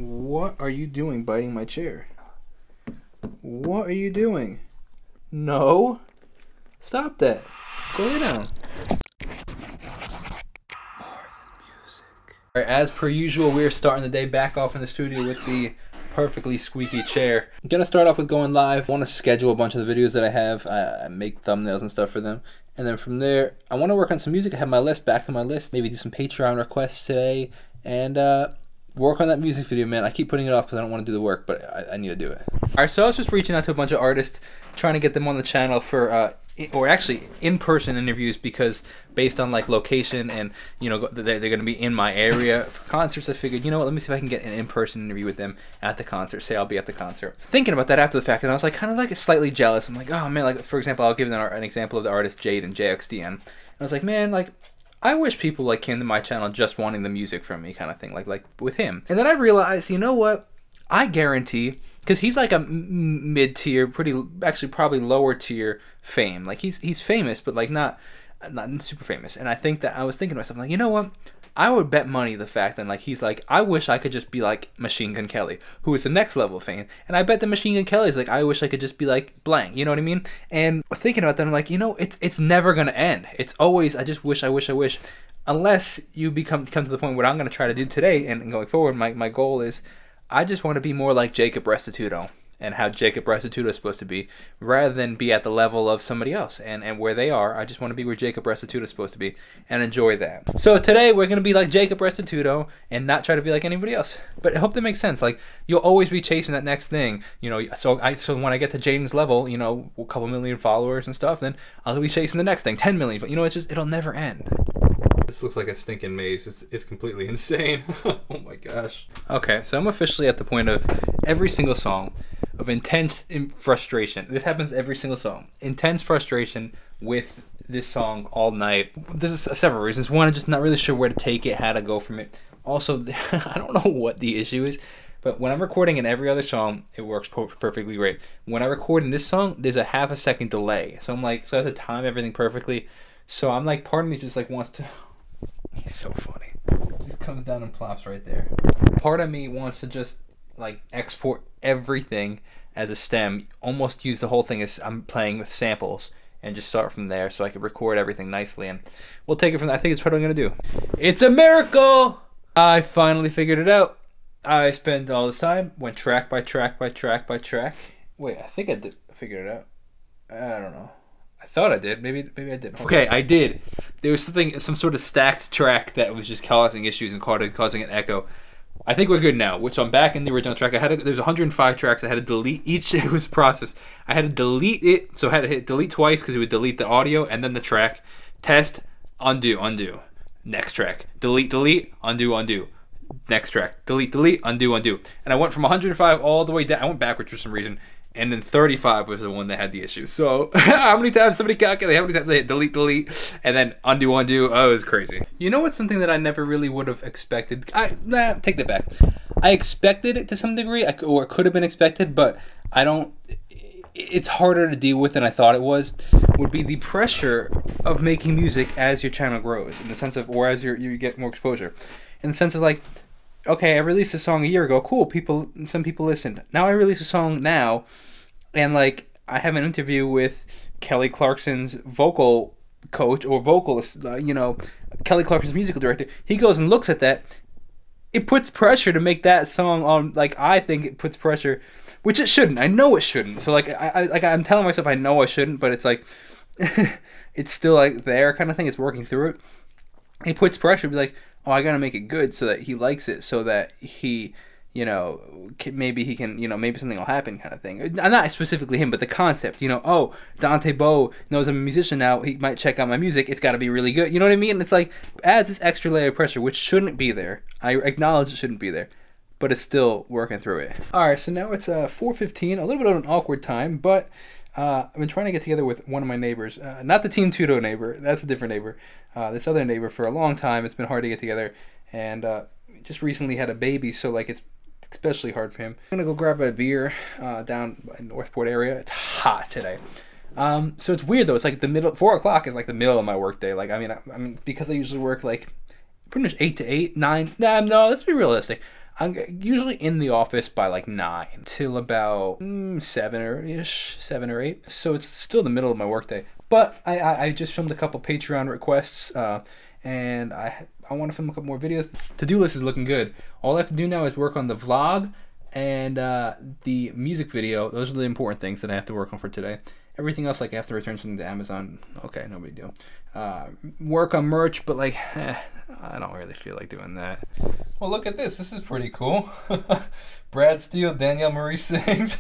What are you doing biting my chair? What are you doing? No. Stop that. Go lay down. Alright, as per usual, we're starting the day back off in the studio with the perfectly squeaky chair. I'm gonna start off with going live. I want to schedule a bunch of the videos that I have. I make thumbnails and stuff for them. And then from there, I want to work on some music. I have my list, back to my list. Maybe do some Patreon requests today. And work on that music video, man. I keep putting it off because I don't want to do the work, but I need to do it. Alright, so I was just reaching out to a bunch of artists, trying to get them on the channel for or actually in-person interviews, because based on like location and, you know, they're going to be in my area for concerts, I figured, you know what, let me see if I can get an in-person interview with them at the concert. Say I'll be at the concert. Thinking about that after the fact, and I was like kind of like slightly jealous. I'm like, oh man, like for example, I'll give them an example of the artist Jade and JXDN. And I was like, man, like I wish people like came to my channel just wanting the music from me, kind of thing, like with him. And then I realized, you know what, I guarantee, because he's like a mid-tier, actually probably lower tier fame. Like he's famous, but like not super famous. And I think that I was thinking to myself, like, you know what? I would bet money the fact that like he's like, I wish I could just be like Machine Gun Kelly, who is the next level of fame. And I bet that Machine Gun Kelly is like, I wish I could just be like blank. You know what I mean? And thinking about that, I'm like, you know, it's never gonna end. It's always, I just wish, I wish. Unless you come to the point where I'm gonna try to do today and going forward, my goal is, I just want to be more like Jacob Restituto and how Jacob Restituto is supposed to be, rather than be at the level of somebody else. And where they are, I just want to be where Jacob Restituto is supposed to be and enjoy that. So today we're going to be like Jacob Restituto and not try to be like anybody else. But I hope that makes sense. Like, you'll always be chasing that next thing. You know, so when I get to Jaden's level, you know, a couple million followers and stuff, then I'll be chasing the next thing, 10 million. But you know, it'll never end. This looks like a stinking maze. It's completely insane. Oh my gosh. Okay, so I'm officially at the point of every single song of intense frustration. This happens every single song. Intense frustration with this song all night. There's several reasons. One, I'm just not really sure where to take it, how to go from it. Also, I don't know what the issue is, but when I'm recording in every other song, it works perfectly great. When I record in this song, there's a half a second delay. So I'm like, so I have to time everything perfectly. So I'm like, part of me just like wants to... He's so funny. Just comes down and plops right there. Part of me wants to just like export everything as a stem, almost use the whole thing as I'm playing with samples, and just start from there so I can record everything nicely, and we'll take it from there. I think it's what I'm gonna do. It's a miracle! I finally figured it out. I spent all this time, went track by track by track by track. Wait, I think I did figure it out. I don't know. I thought I did. Maybe I didn't. Okay, I did. There was some sort of stacked track that was just causing issues and causing an echo. I think we're good now. So I'm back in the original track. There's 105 tracks. I had to delete each. It was a process. I had to delete it. So I had to hit delete twice because it would delete the audio and then the track. Test, undo. Next track. Delete, undo. Next track. Delete, undo. And I went from 105 all the way down. I went backwards for some reason. And then 35 was the one that had the issue. So how many times, somebody calculate how many times I hit delete, and then undo. Oh, it was crazy. You know what's something that I never really would have expected? Take that back. I expected it to some degree, or it could have been expected, but I don't, it's harder to deal with than I thought it was, would be the pressure of making music as your channel grows, in the sense of, or as you get more exposure. In the sense of like, okay, I released a song a year ago. Cool, some people listened. Now I release a song now, and like I have an interview with Kelly Clarkson's vocal coach or vocalist. You know, Kelly Clarkson's musical director. He goes and looks at that. It puts pressure to make that song on. Like, I think it puts pressure, which it shouldn't. I know it shouldn't. So like I'm telling myself I know I shouldn't, but it's like it's still like there kind of thing. It's working through it. It puts pressure to be like, oh, I gotta make it good so that he likes it, so that he, you know, maybe he can, you know, maybe something will happen kind of thing. Not specifically him, but the concept, you know, oh, Dante Bowe knows I'm a musician now, he might check out my music, it's gotta be really good, you know what I mean? It's like, adds this extra layer of pressure, which shouldn't be there. I acknowledge it shouldn't be there, but it's still working through it. Alright, so now it's 4:15, a little bit of an awkward time, but I've been trying to get together with one of my neighbors, not the Team Tudo neighbor, that's a different neighbor, this other neighbor for a long time. It's been hard to get together, and just recently had a baby, so like it's especially hard for him. I'm gonna go grab a beer down in Northport area. It's hot today. So it's weird though, it's like the middle, 4 o'clock is like the middle of my work day. Like, I mean, because I usually work like pretty much 8 to 8, 9, no, let's be realistic. I'm usually in the office by like 9 till about 7 or 8. So it's still the middle of my workday. But I just filmed a couple Patreon requests, and I want to film a couple more videos. To-do list is looking good. All I have to do now is work on the vlog and the music video. Those are the important things that I have to work on for today. Everything else, like I have to return something to Amazon. Okay, no big deal. Work on merch, but like, I don't really feel like doing that. Well, look at this. This is pretty cool. Brad Steele, Danielle Marie sings.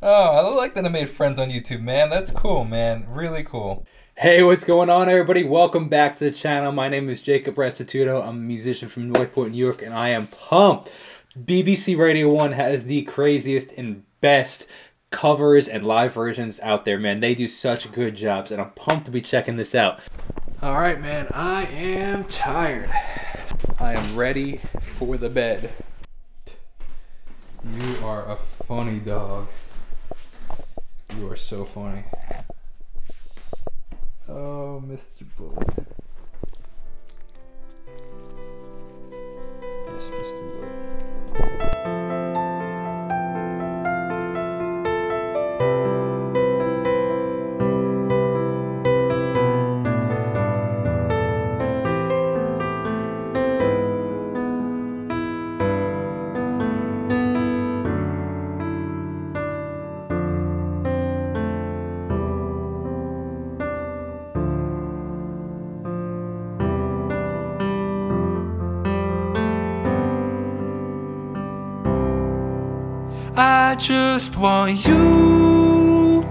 Oh, I like that I made friends on YouTube, man. That's cool, man. Really cool. Hey, what's going on, everybody? Welcome back to the channel. My name is Jacob Restituto. I'm a musician from Northport, New York, and I am pumped. BBC Radio 1 has the craziest and best covers and live versions out there, man. They do such good jobs, and I'm pumped to be checking this out. All right, man, I am tired. I am ready for the bed. You are a funny dog. You are so funny. Oh, Mr. Bullet. Yes, Mr. Bullet. I just want you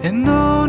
and no